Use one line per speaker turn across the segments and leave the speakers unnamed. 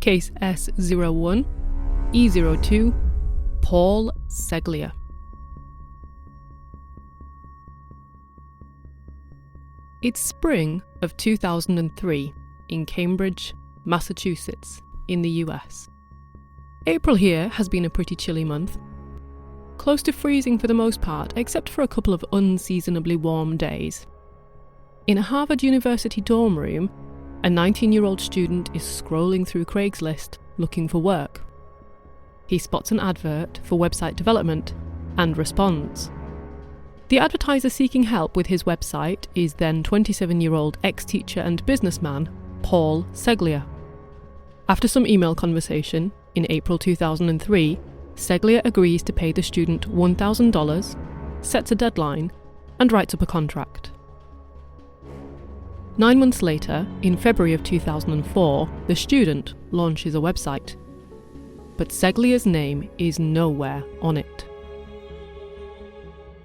Case S01E02, Paul Ceglia. It's spring of 2003 in Cambridge, Massachusetts, in the US. April here has been a pretty chilly month. Close to freezing for the most part, except for a couple of unseasonably warm days. In a Harvard University dorm room, a 19-year-old student is scrolling through Craigslist looking for work. He spots an advert for website development and responds. The advertiser seeking help with his website is then 27-year-old ex-teacher and businessman Paul Ceglia. After some email conversation, in April 2003, Ceglia agrees to pay the student $1,000, sets a deadline, and writes up a contract. 9 months later, in February of 2004, the student launches a website. But Ceglia's name is nowhere on it.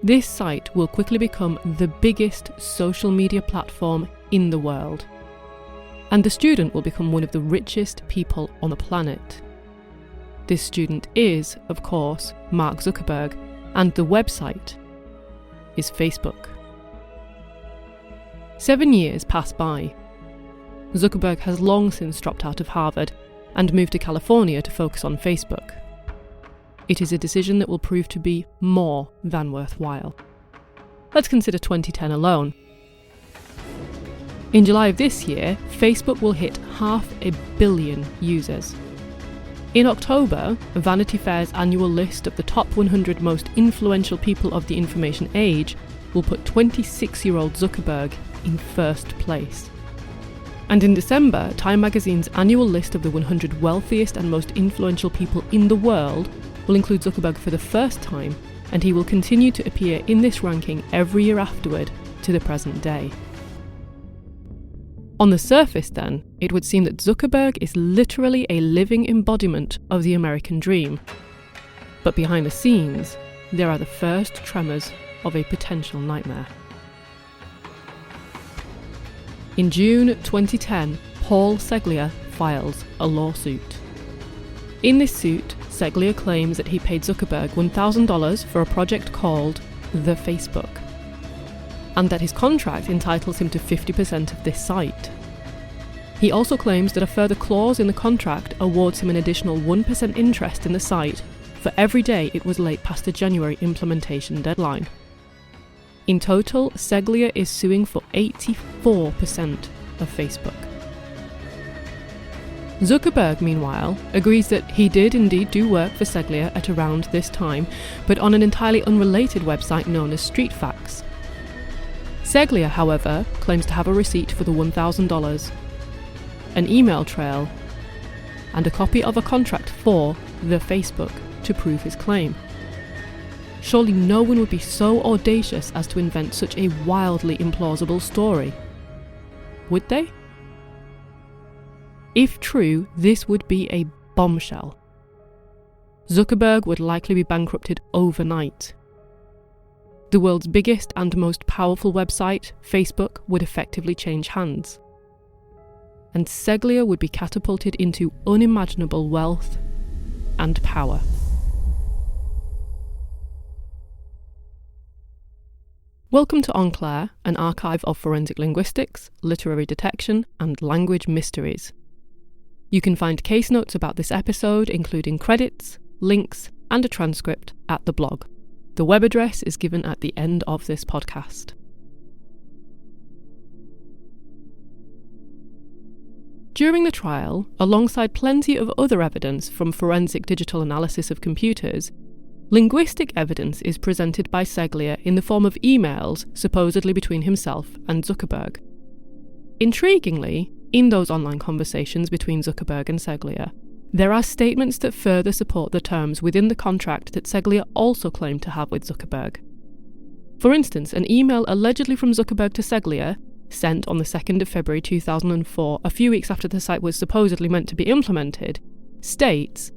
This site will quickly become the biggest social media platform in the world. And the student will become one of the richest people on the planet. This student is, of course, Mark Zuckerberg, and the website is Facebook. 7 years pass by. Zuckerberg has long since dropped out of Harvard and moved to California to focus on Facebook. It is a decision that will prove to be more than worthwhile. Let's consider 2010 alone. In July of this year, Facebook will hit 500 million users. In October, Vanity Fair's annual list of the top 100 most influential people of the information age will put 26-year-old Zuckerberg in first place. And in December, Time magazine's annual list of the 100 wealthiest and most influential people in the world will include Zuckerberg for the first time, and he will continue to appear in this ranking every year afterward to the present day. On the surface, then, it would seem that Zuckerberg is literally a living embodiment of the American dream. But behind the scenes, there are the first tremors of a potential nightmare. In June 2010, Paul Ceglia files a lawsuit. In this suit, Ceglia claims that he paid Zuckerberg $1,000 for a project called The Facebook, and that his contract entitles him to 50% of this site. He also claims that a further clause in the contract awards him an additional 1% interest in the site for every day it was late past the January implementation deadline. In total, Ceglia is suing for 84% of Facebook. Zuckerberg, meanwhile, agrees that he did indeed do work for Ceglia at around this time, but on an entirely unrelated website known as StreetFacts. Ceglia, however, claims to have a receipt for the $1,000, an email trail, and a copy of a contract for the Facebook to prove his claim. Surely no one would be so audacious as to invent such a wildly implausible story. Would they? If true, this would be a bombshell. Zuckerberg would likely be bankrupted overnight. The world's biggest and most powerful website, Facebook, would effectively change hands. And Ceglia would be catapulted into unimaginable wealth and power. Welcome to Enclair, an archive of forensic linguistics, literary detection, and language mysteries. You can find case notes about this episode, including credits, links, and a transcript at the blog. The web address is given at the end of this podcast. During the trial, alongside plenty of other evidence from forensic digital analysis of computers, linguistic evidence is presented by Ceglia in the form of emails supposedly between himself and Zuckerberg. Intriguingly, in those online conversations between Zuckerberg and Ceglia, there are statements that further support the terms within the contract that Ceglia also claimed to have with Zuckerberg. For instance, an email allegedly from Zuckerberg to Ceglia, sent on the 2nd of February 2004, a few weeks after the site was supposedly meant to be implemented, states,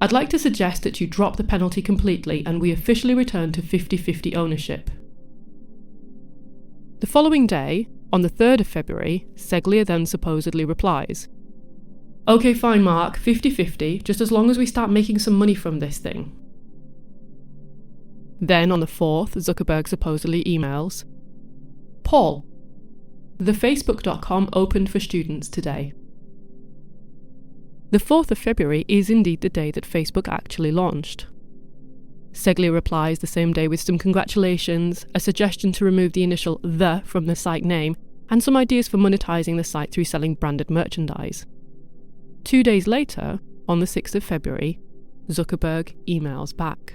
"I'd like to suggest that you drop the penalty completely and we officially return to 50-50 ownership." The following day, on the 3rd of February, Ceglia then supposedly replies, Okay, fine, Mark, 50-50, just as long as we start making some money from this thing. Then on the 4th, Zuckerberg supposedly emails, Paul, the Facebook.com opened for students today. The 4th of February is indeed the day that Facebook actually launched. Ceglia replies the same day with some congratulations, a suggestion to remove the initial "the" from the site name, and some ideas for monetizing the site through selling branded merchandise. 2 days later, on the 6th of February, Zuckerberg emails back.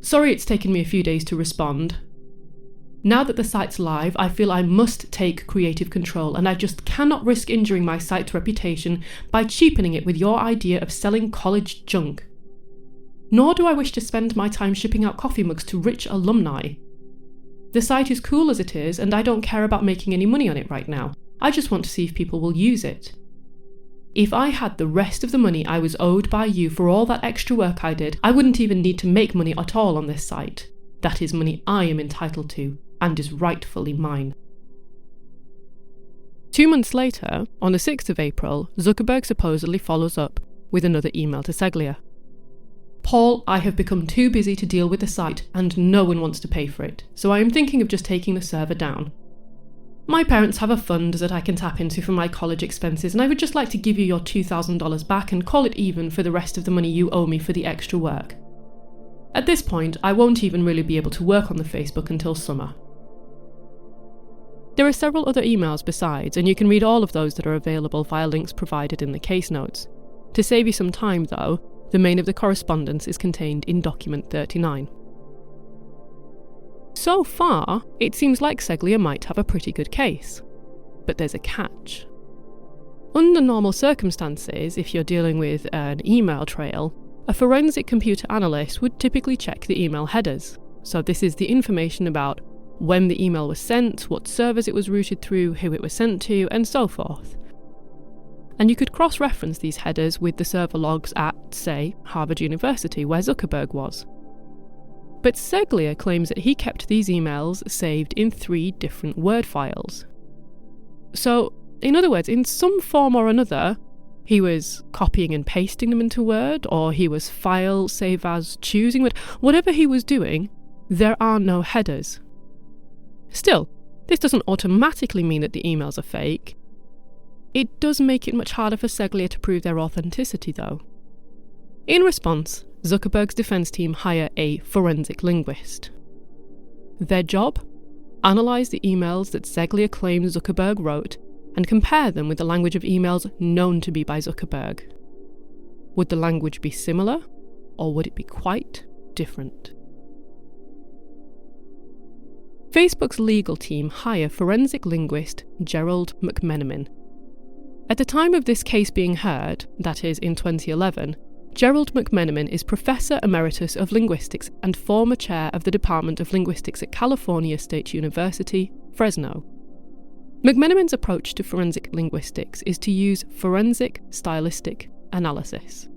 Sorry it's taken me a few days to respond. Now that the site's live, I feel I must take creative control, and I just cannot risk injuring my site's reputation by cheapening it with your idea of selling college junk. Nor do I wish to spend my time shipping out coffee mugs to rich alumni. The site is cool as it is, and I don't care about making any money on it right now. I just want to see if people will use it. If I had the rest of the money I was owed by you for all that extra work I did, I wouldn't even need to make money at all on this site. That is money I am entitled to, and is rightfully mine. 2 months later, on the 6th of April, Zuckerberg supposedly follows up with another email to Ceglia. Paul, I have become too busy to deal with the site, and no one wants to pay for it, so I am thinking of just taking the server down. My parents have a fund that I can tap into for my college expenses, and I would just like to give you your $2,000 back and call it even for the rest of the money you owe me for the extra work. At this point, I won't even really be able to work on the Facebook until summer. There are several other emails besides, and you can read all of those that are available via links provided in the case notes. To save you some time, though, the main of the correspondence is contained in document 39. So far, it seems like Ceglia might have a pretty good case. But there's a catch. Under normal circumstances, if you're dealing with an email trail, a forensic computer analyst would typically check the email headers. So this is the information about when the email was sent, what servers it was routed through, who it was sent to, and so forth. And you could cross-reference these headers with the server logs at, say, Harvard University, where Zuckerberg was. But Ceglia claims that he kept these emails saved in 3 different Word files. So, in other words, in some form or another, he was copying and pasting them into Word, or he was file save as choosing Word. Whatever he was doing, there are no headers. Still, this doesn't automatically mean that the emails are fake. It does make it much harder for Ceglia to prove their authenticity, though. In response, Zuckerberg's defense team hire a forensic linguist. Their job? Analyze the emails that Ceglia claims Zuckerberg wrote and compare them with the language of emails known to be by Zuckerberg. Would the language be similar, or would it be quite different? Facebook's legal team hire forensic linguist Gerald McMenamin. At the time of this case being heard, that is in 2011, Gerald McMenamin is Professor Emeritus of Linguistics and former chair of the Department of Linguistics at California State University, Fresno. McMenamin's approach to forensic linguistics is to use forensic stylistic analysis.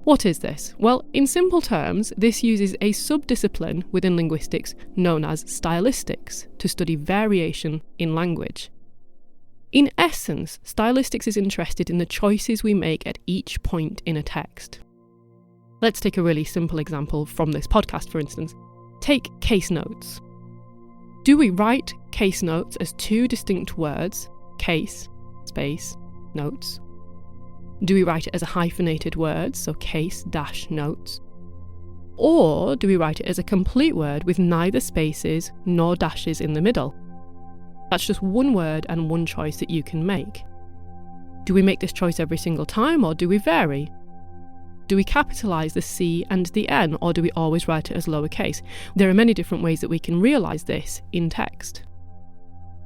What is this? Well, in simple terms, this uses a subdiscipline within linguistics known as stylistics to study variation in language. In essence, stylistics is interested in the choices we make at each point in a text. Let's take a really simple example from this podcast, for instance. Take case notes. Do we write case notes as 2 distinct words, case, space, notes? Do we write it as a hyphenated word, so case-notes? Or do we write it as a complete word with neither spaces nor dashes in the middle? That's just one word and one choice that you can make. Do we make this choice every single time, or do we vary? Do we capitalise the C and the N, or do we always write it as lowercase? There are many different ways that we can realise this in text.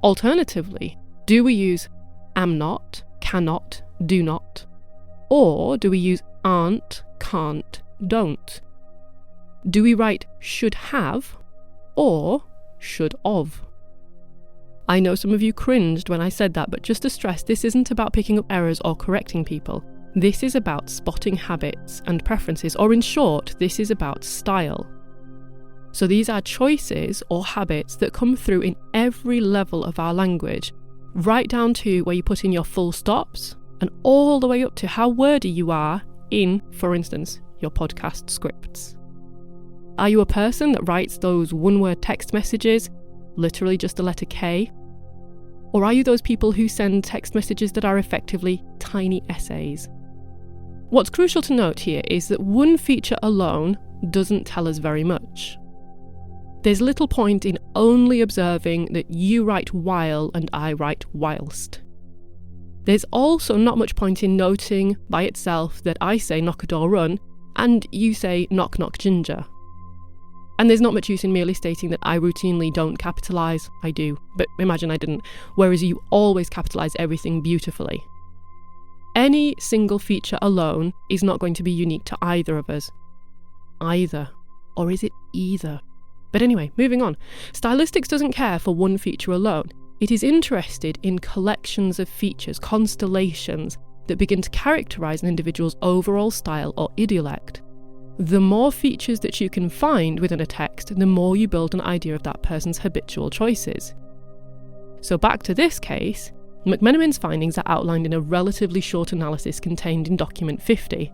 Alternatively, do we use am not, cannot, do not? Or do we use aren't, can't, don't? Do we write should have, or should of? I know some of you cringed when I said that, but just to stress, this isn't about picking up errors or correcting people. This is about spotting habits and preferences, or in short, this is about style. So these are choices or habits that come through in every level of our language, right down to where you put in your full stops and all the way up to how wordy you are in, for instance, your podcast scripts. Are you a person that writes those one-word text messages, literally just the letter K? Or are you those people who send text messages that are effectively tiny essays? What's crucial to note here is that one feature alone doesn't tell us very much. There's little point in only observing that you write while and I write whilst. There's also not much point in noting by itself that I say knock a door run and you say knock knock ginger. And there's not much use in merely stating that I routinely don't capitalise. I do, but imagine I didn't, whereas you always capitalise everything beautifully. Any single feature alone is not going to be unique to either of us. Either. Or is it either? But anyway, moving on. Stylistics doesn't care for one feature alone. It is interested in collections of features, constellations, that begin to characterise an individual's overall style or idiolect. The more features that you can find within a text, the more you build an idea of that person's habitual choices. So back to this case, McMenamin's findings are outlined in a relatively short analysis contained in document 50.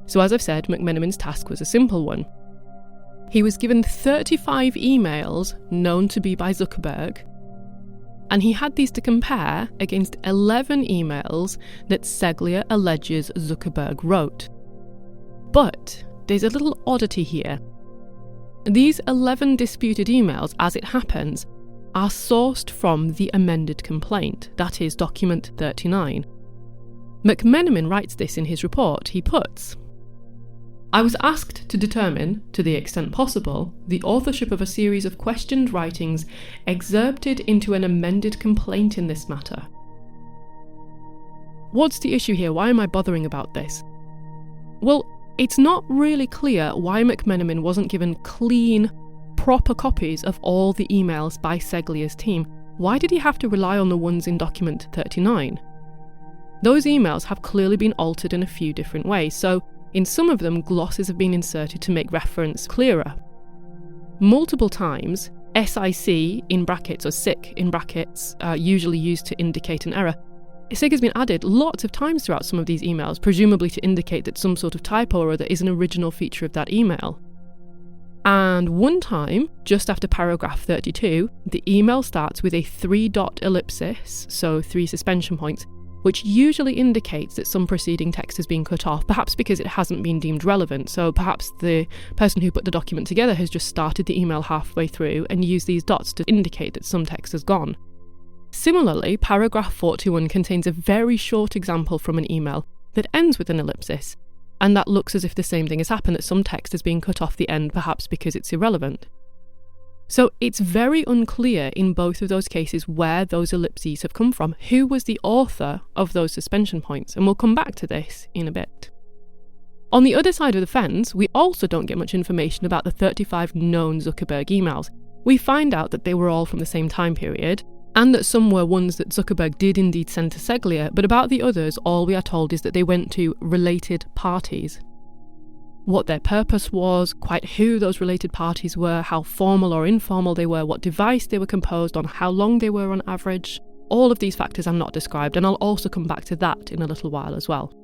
So as I've said, McMenamin's task was a simple one. He was given 35 emails known to be by Zuckerberg, and he had these to compare against 11 emails that Ceglia alleges Zuckerberg wrote. But there's a little oddity here. These 11 disputed emails, as it happens, are sourced from the amended complaint, that is, document 39. McMenamin writes this in his report. He puts, I was asked to determine, to the extent possible, the authorship of a series of questioned writings excerpted into an amended complaint in this matter. What's the issue here? Why am I bothering about this? Well, it's not really clear why McMenamin wasn't given clean, proper copies of all the emails by Ceglia's team. Why did he have to rely on the ones in document 39? Those emails have clearly been altered in a few different ways, so in some of them, glosses have been inserted to make reference clearer. Multiple times, SIC in brackets or SIC in brackets are usually used to indicate an error. SIC has been added lots of times throughout some of these emails, presumably to indicate that some sort of typo or other is an original feature of that email. And one time, just after paragraph 32, the email starts with a 3-dot ellipsis, so 3 suspension points, which usually indicates that some preceding text has been cut off, perhaps because it hasn't been deemed relevant. So perhaps the person who put the document together has just started the email halfway through and used these dots to indicate that some text has gone. Similarly, paragraph 41 contains a very short example from an email that ends with an ellipsis, and that looks as if the same thing has happened, that some text has been cut off the end, perhaps because it's irrelevant. So it's very unclear in both of those cases where those ellipses have come from, who was the author of those suspension points, and we'll come back to this in a bit. On the other side of the fence, we also don't get much information about the 35 known Zuckerberg emails. We find out that they were all from the same time period, and that some were ones that Zuckerberg did indeed send to Ceglia, but about the others, all we are told is that they went to related parties. What their purpose was, quite who those related parties were, how formal or informal they were, what device they were composed on, how long they were on average. All of these factors are not described, and I'll also come back to that in a little while as well.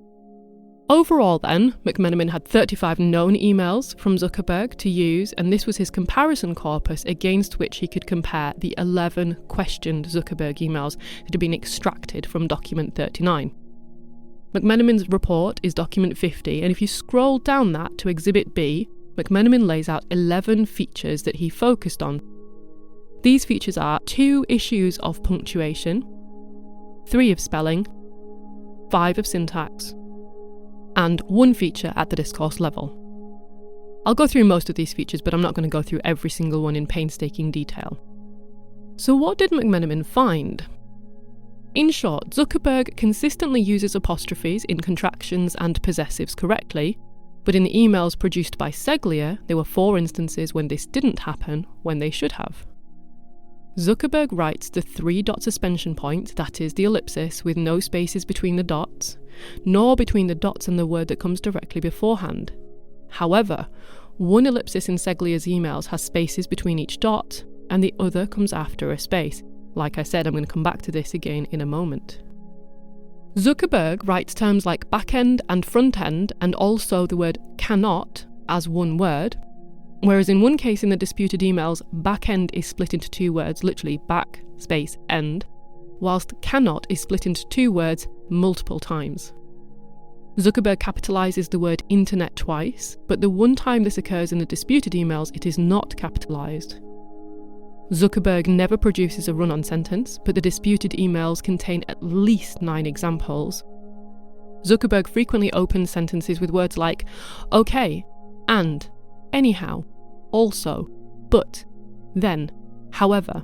Overall then, McMenamin had 35 known emails from Zuckerberg to use, and this was his comparison corpus against which he could compare the 11 questioned Zuckerberg emails that had been extracted from document 39. McMenamin's report is document 50, and if you scroll down that to Exhibit B, McMenamin lays out 11 features that he focused on. These features are 2 issues of punctuation, 3 of spelling, 5 of syntax, and 1 feature at the discourse level. I'll go through most of these features, but I'm not going to go through every single one in painstaking detail. So what did McMenamin find? In short, Zuckerberg consistently uses apostrophes in contractions and possessives correctly, but in the emails produced by Ceglia, there were 4 instances when this didn't happen when they should have. Zuckerberg writes the 3-dot suspension point, that is the ellipsis, with no spaces between the dots, nor between the dots and the word that comes directly beforehand. However, one ellipsis in Ceglia's emails has spaces between each dot, and the other comes after a space. Like I said, I'm going to come back to this again in a moment. Zuckerberg writes terms like back-end and front-end and also the word cannot as one word, whereas in one case in the disputed emails, back-end is split into two words, literally back space end, whilst cannot is split into two words multiple times. Zuckerberg capitalises the word internet twice, but the one time this occurs in the disputed emails, it is not capitalised. Zuckerberg never produces a run-on sentence, but the disputed emails contain at least 9 examples. Zuckerberg frequently opens sentences with words like okay, and, anyhow, also, but, then, however.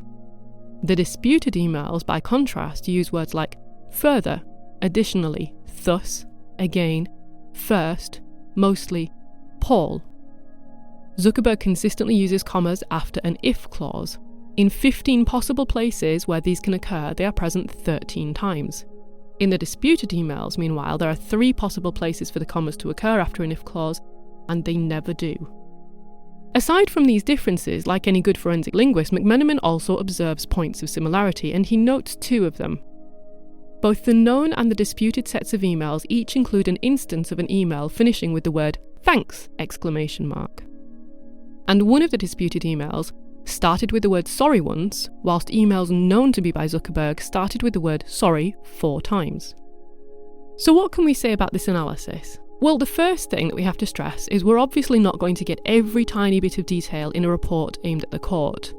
The disputed emails, by contrast, use words like further, additionally, thus, again, first, mostly, Paul. Zuckerberg consistently uses commas after an if clause. In 15 possible places where these can occur, they are present 13 times. In the disputed emails, meanwhile, there are 3 possible places for the commas to occur after an if clause, and they never do. Aside from these differences, like any good forensic linguist, McMenamin also observes points of similarity, and he notes 2 of them. Both the known and the disputed sets of emails each include an instance of an email finishing with the word thanks! And one of the disputed emails started with the word sorry once, whilst emails known to be by Zuckerberg started with the word sorry 4 times. So what can we say about this analysis? Well, the first thing that we have to stress is we're obviously not going to get every tiny bit of detail in a report aimed at the court.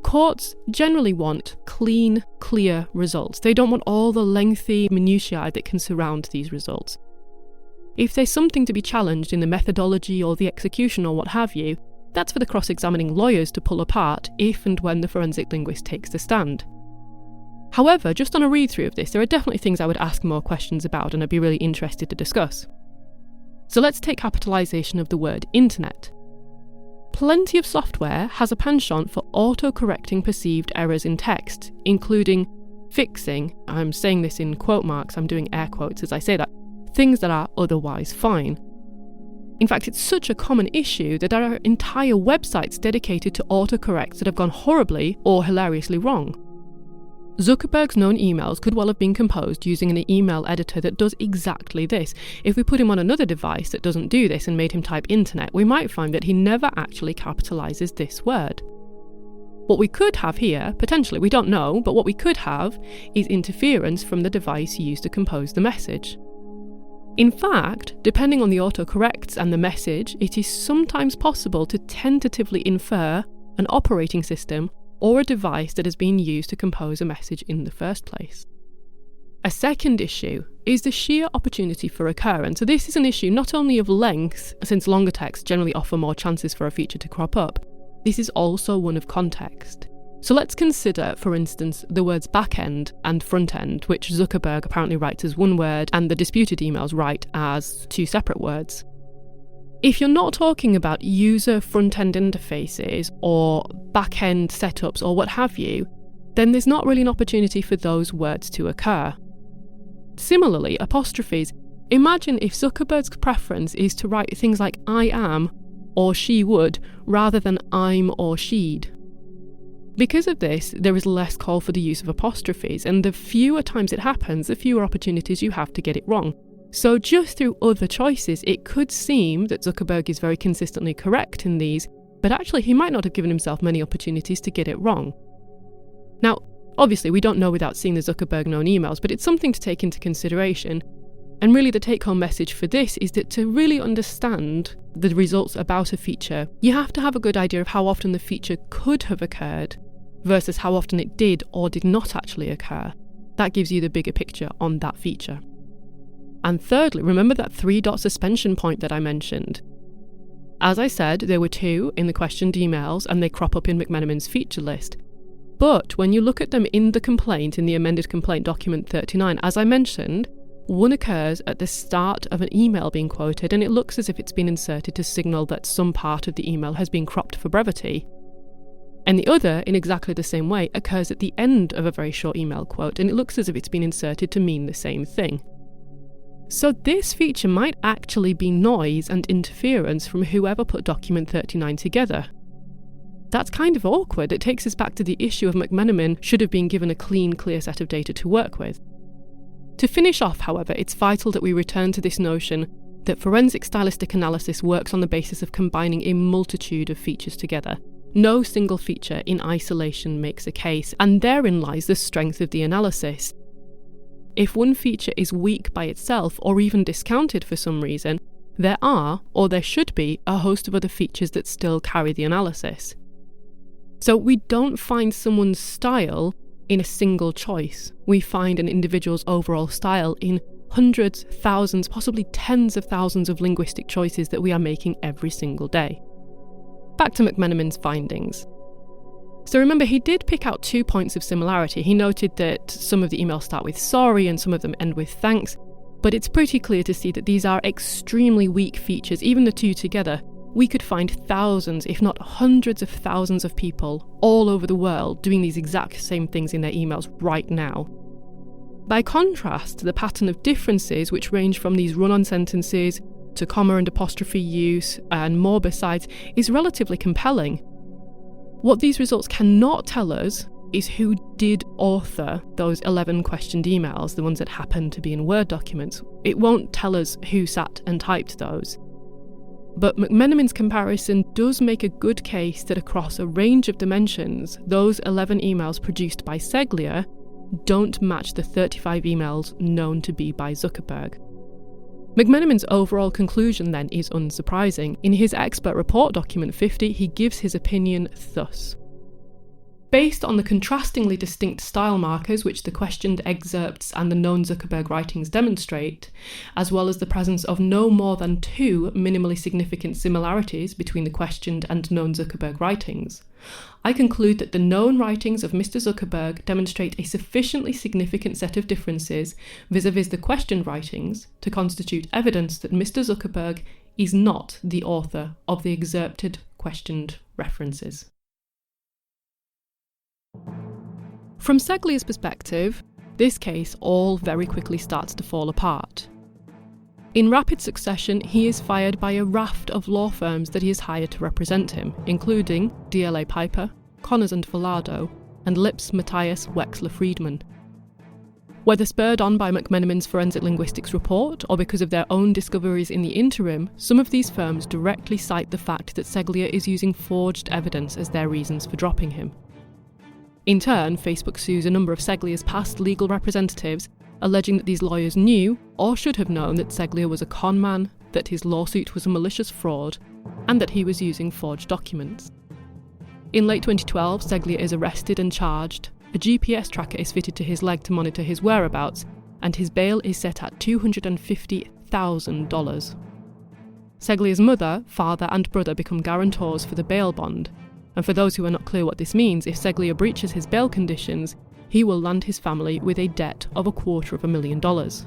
Courts generally want clean, clear results. They don't want all the lengthy minutiae that can surround these results. If there's something to be challenged in the methodology or the execution or what have you, that's for the cross-examining lawyers to pull apart if and when the forensic linguist takes the stand. However, just on a read-through of this, there are definitely things I would ask more questions about and I'd be really interested to discuss. So let's take capitalisation of the word internet. Plenty of software has a penchant for auto-correcting perceived errors in text, including fixing, I'm saying this in quote marks, I'm doing air quotes as I say that, things that are otherwise fine. In fact, it's such a common issue that there are entire websites dedicated to autocorrects that have gone horribly or hilariously wrong. Zuckerberg's known emails could well have been composed using an email editor that does exactly this. If we put him on another device that doesn't do this and made him type internet, we might find that he never actually capitalises this word. What we could have here, potentially, we don't know, but what we could have is interference from the device used to compose the message. In fact, depending on the autocorrects and the message, it is sometimes possible to tentatively infer an operating system or a device that has been used to compose a message in the first place. A second issue is the sheer opportunity for occurrence. So this is an issue not only of length, since longer texts generally offer more chances for a feature to crop up, this is also one of context. So let's consider, for instance, the words back-end and front-end, which Zuckerberg apparently writes as one word and the disputed emails write as 2 separate words. If you're not talking about user front-end interfaces or back-end setups or what have you, then there's not really an opportunity for those words to occur. Similarly, apostrophes. Imagine if Zuckerberg's preference is to write things like I am or she would rather than I'm or she'd. Because of this, there is less call for the use of apostrophes, and the fewer times it happens, the fewer opportunities you have to get it wrong. So just through other choices, it could seem that Zuckerberg is very consistently correct in these, but actually he might not have given himself many opportunities to get it wrong. Now, obviously we don't know without seeing the Zuckerberg known emails, but it's something to take into consideration. And really the take-home message for this is that to really understand the results about a feature, you have to have a good idea of how often the feature could have occurred versus how often it did or did not actually occur. That gives you the bigger picture on that feature. And thirdly, remember that 3-dot suspension point that I mentioned. As I said, there were 2 in the questioned emails and they crop up in McMenamin's feature list. But when you look at them in the complaint, in the amended complaint document 39, as I mentioned, one occurs at the start of an email being quoted and it looks as if it's been inserted to signal that some part of the email has been cropped for brevity. And the other, in exactly the same way, occurs at the end of a very short email quote and it looks as if it's been inserted to mean the same thing. So this feature might actually be noise and interference from whoever put document 39 together. That's kind of awkward. It takes us back to the issue of McMenamin should have been given a clean, clear set of data to work with. To finish off, however, it's vital that we return to this notion that forensic stylistic analysis works on the basis of combining a multitude of features together. No single feature in isolation makes a case, and therein lies the strength of the analysis. If one feature is weak by itself or even discounted for some reason, there are, or there should be, a host of other features that still carry the analysis. So we don't find someone's style in a single choice. We find an individual's overall style in hundreds, thousands, possibly tens of thousands of linguistic choices that we are making every single day. Back to McMenamin's findings. So remember, he did pick out 2 points of similarity. He noted that some of the emails start with sorry and some of them end with thanks, but it's pretty clear to see that these are extremely weak features. Even the two together, we could find thousands, if not hundreds of thousands of people all over the world doing these exact same things in their emails right now. By contrast, the pattern of differences, which range from these run-on sentences to comma and apostrophe use and more besides, is relatively compelling. What these results cannot tell us is who did author those 11 questioned emails, the ones that happen to be in Word documents. It won't tell us who sat and typed those. But McMenamin's comparison does make a good case that across a range of dimensions, those 11 emails produced by Ceglia don't match the 35 emails known to be by Zuckerberg. McMenamin's overall conclusion then is unsurprising. In his expert report document 50, he gives his opinion thus. Based on the contrastingly distinct style markers which the questioned excerpts and the known Zuckerberg writings demonstrate, as well as the presence of no more than 2 minimally significant similarities between the questioned and known Zuckerberg writings, I conclude that the known writings of Mr. Zuckerberg demonstrate a sufficiently significant set of differences vis-à-vis the questioned writings to constitute evidence that Mr. Zuckerberg is not the author of the excerpted questioned references. From Ceglia's perspective, this case all very quickly starts to fall apart. In rapid succession, he is fired by a raft of law firms that he has hired to represent him, including DLA Piper, Connors and Velado, and Lips Matthias Wexler Friedman. Whether spurred on by McMenamin's forensic linguistics report or because of their own discoveries in the interim, some of these firms directly cite the fact that Ceglia is using forged evidence as their reasons for dropping him. In turn, Facebook sues a number of Ceglia's past legal representatives, alleging that these lawyers knew, or should have known, that Ceglia was a con man, that his lawsuit was a malicious fraud, and that he was using forged documents. In late 2012, Ceglia is arrested and charged. A GPS tracker is fitted to his leg to monitor his whereabouts, and his bail is set at $250,000. Ceglia's mother, father, and brother become guarantors for the bail bond. And for those who are not clear what this means, if Ceglia breaches his bail conditions, he will land his family with a debt of $250,000.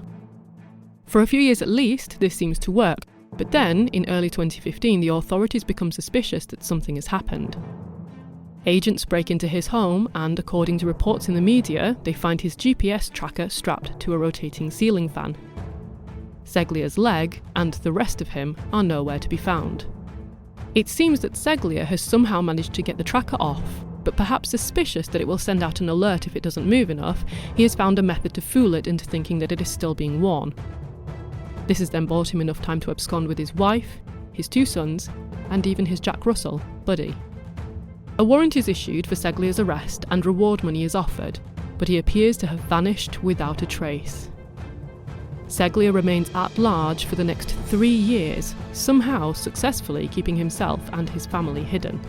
For a few years at least, this seems to work, but then, in early 2015, the authorities become suspicious that something has happened. Agents break into his home and, according to reports in the media, they find his GPS tracker strapped to a rotating ceiling fan. Ceglia's leg and the rest of him are nowhere to be found. It seems that Ceglia has somehow managed to get the tracker off, but perhaps suspicious that it will send out an alert if it doesn't move enough, he has found a method to fool it into thinking that it is still being worn. This has then bought him enough time to abscond with his wife, his 2 sons, and even his Jack Russell, Buddy. A warrant is issued for Ceglia's arrest and reward money is offered, but he appears to have vanished without a trace. Ceglia remains at large for the next 3 years, somehow successfully keeping himself and his family hidden.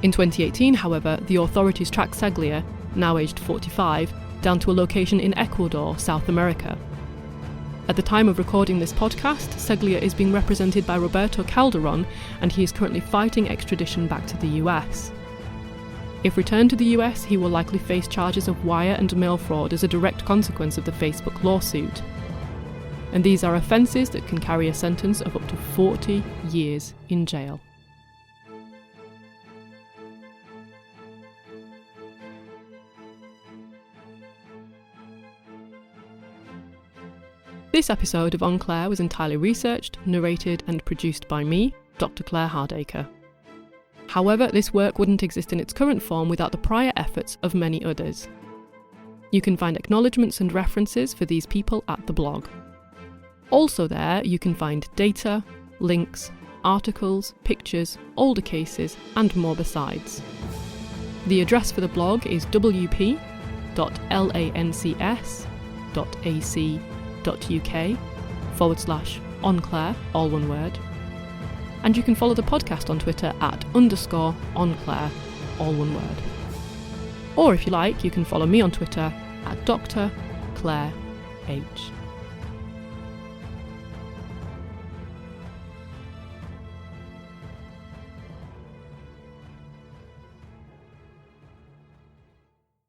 In 2018, however, the authorities track Ceglia, now aged 45, down to a location in Ecuador, South America. At the time of recording this podcast, Ceglia is being represented by Roberto Calderon, and he is currently fighting extradition back to the US. If returned to the US, he will likely face charges of wire and mail fraud as a direct consequence of the Facebook lawsuit. And these are offences that can carry a sentence of up to 40 years in jail. This episode of On Claire was entirely researched, narrated and produced by me, Dr. Claire Hardacre. However, this work wouldn't exist in its current form without the prior efforts of many others. You can find acknowledgements and references for these people at the blog. Also there, you can find data, links, articles, pictures, older cases, and more besides. The address for the blog is wp.lancs.ac.uk/Enclair, all one word. And you can follow the podcast on Twitter at _Enclair, all one word. Or if you like, you can follow me on Twitter at Dr. Claire H.